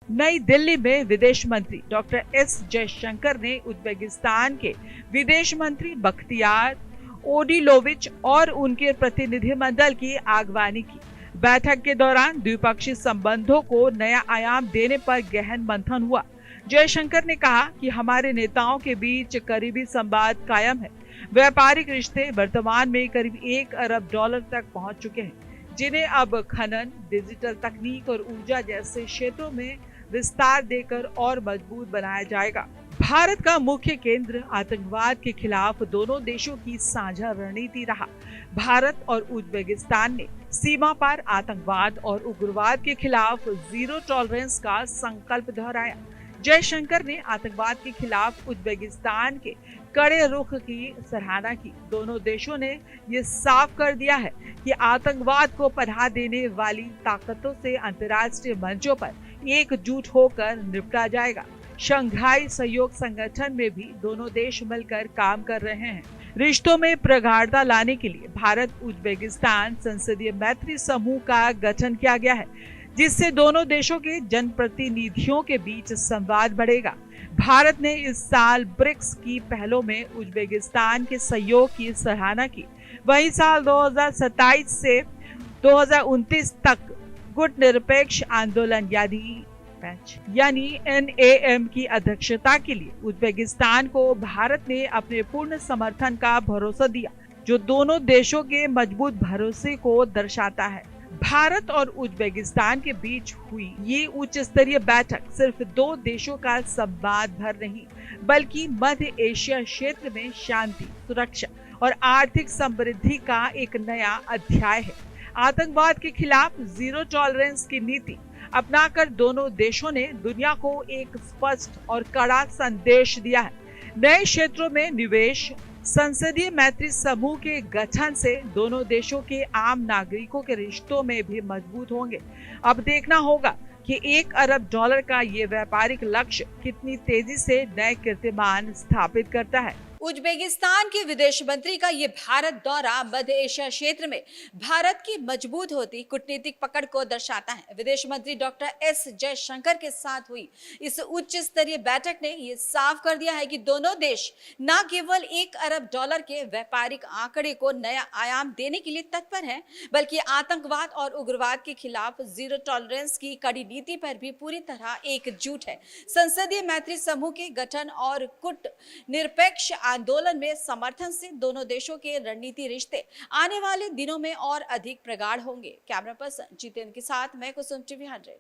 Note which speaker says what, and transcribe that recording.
Speaker 1: नई दिल्ली में विदेश मंत्री डॉक्टर एस जयशंकर ने उज्बेकिस्तान के विदेश मंत्री बख्तियार ओडिलोविच और उनके प्रतिनिधिमंडल की आगवानी की। बैठक के दौरान द्विपक्षीय संबंधों को नया आयाम देने पर गहन मंथन हुआ। जयशंकर ने कहा कि हमारे नेताओं के बीच करीबी संवाद कायम है। व्यापारिक रिश्ते वर्तमान में करीब $1 अरब तक पहुंच चुके हैं, जिन्हें अब खनन, डिजिटल तकनीक और ऊर्जा जैसे क्षेत्रों में विस्तार देकर और मजबूत बनाया जाएगा। भारत का मुख्य केंद्र आतंकवाद के खिलाफ दोनों देशों की साझा रणनीति रहा। भारत और उज्बेकिस्तान ने सीमा पार आतंकवाद और उग्रवाद के खिलाफ जीरो टॉलरेंस का संकल्प दोहराया। जयशंकर ने आतंकवाद के खिलाफ उज्बेकिस्तान के कड़े रुख की सराहना की। दोनों देशों ने ये साफ कर दिया है कि आतंकवाद को पनाह देने वाली ताकतों से अंतर्राष्ट्रीय मंचों पर एकजुट होकर निपटा जाएगा। शंघाई सहयोग संगठन में भी दोनों देश मिलकर काम कर रहे हैं। रिश्तों में प्रगाढ़ता लाने के लिए भारत उज्बेकिस्तान संसदीय मैत्री समूह का गठन किया गया है, जिससे दोनों देशों के जनप्रतिनिधियों के बीच संवाद बढ़ेगा। भारत ने इस साल ब्रिक्स की पहलों में उज्बेकिस्तान के सहयोग की सराहना की। वहीं साल 2027 से 2029 तक गुटनिरपेक्ष आंदोलन यानी NAM की अध्यक्षता के लिए उज्बेकिस्तान को भारत ने अपने पूर्ण समर्थन का भरोसा दिया, जो दोनों देशों के मजबूत भरोसे को दर्शाता है। भारत और उज्बेकिस्तान के बीच हुई ये उच्च स्तरीय बैठक सिर्फ दो देशों का संवाद भर नहीं, बल्कि मध्य एशिया क्षेत्र में शांति, सुरक्षा और आर्थिक समृद्धि का एक नया अध्याय है। आतंकवाद के खिलाफ जीरो टॉलरेंस की नीति अपनाकर दोनों देशों ने दुनिया को एक स्पष्ट और कड़ा संदेश दिया है। नए क्षेत्रों में निवेश, संसदीय मैत्री समूह के गठन से दोनों देशों के आम नागरिकों के रिश्तों में भी मजबूत होंगे। अब देखना होगा कि $1 अरब का ये व्यापारिक लक्ष्य कितनी तेजी से नए कीर्तिमान स्थापित करता है।
Speaker 2: उज्बेकिस्तान के विदेश मंत्री का ये भारत दौरा मध्य एशिया क्षेत्र में भारत की मजबूत होती कूटनीतिक पकड़ को दर्शाता है। विदेश मंत्री डॉक्टर एस जयशंकर के साथ हुई इस उच्च स्तरीय बैठक ने ये साफ कर दिया है कि दोनों देश न केवल $1 अरब के व्यापारिक आंकड़े को नया आयाम देने के लिए तत्पर हैं, बल्कि आतंकवाद और उग्रवाद के खिलाफ जीरो टॉलरेंस की कड़ी नीति पर भी पूरी तरह एकजुट है। संसदीय मैत्री समूह के गठन और कूटनिरपेक्ष आंदोलन में समर्थन से दोनों देशों के रणनीति रिश्ते आने वाले दिनों में और अधिक प्रगाढ़ होंगे। कैमरा पर्सन जितेंद्र के साथ मैं कुसुम TV 100।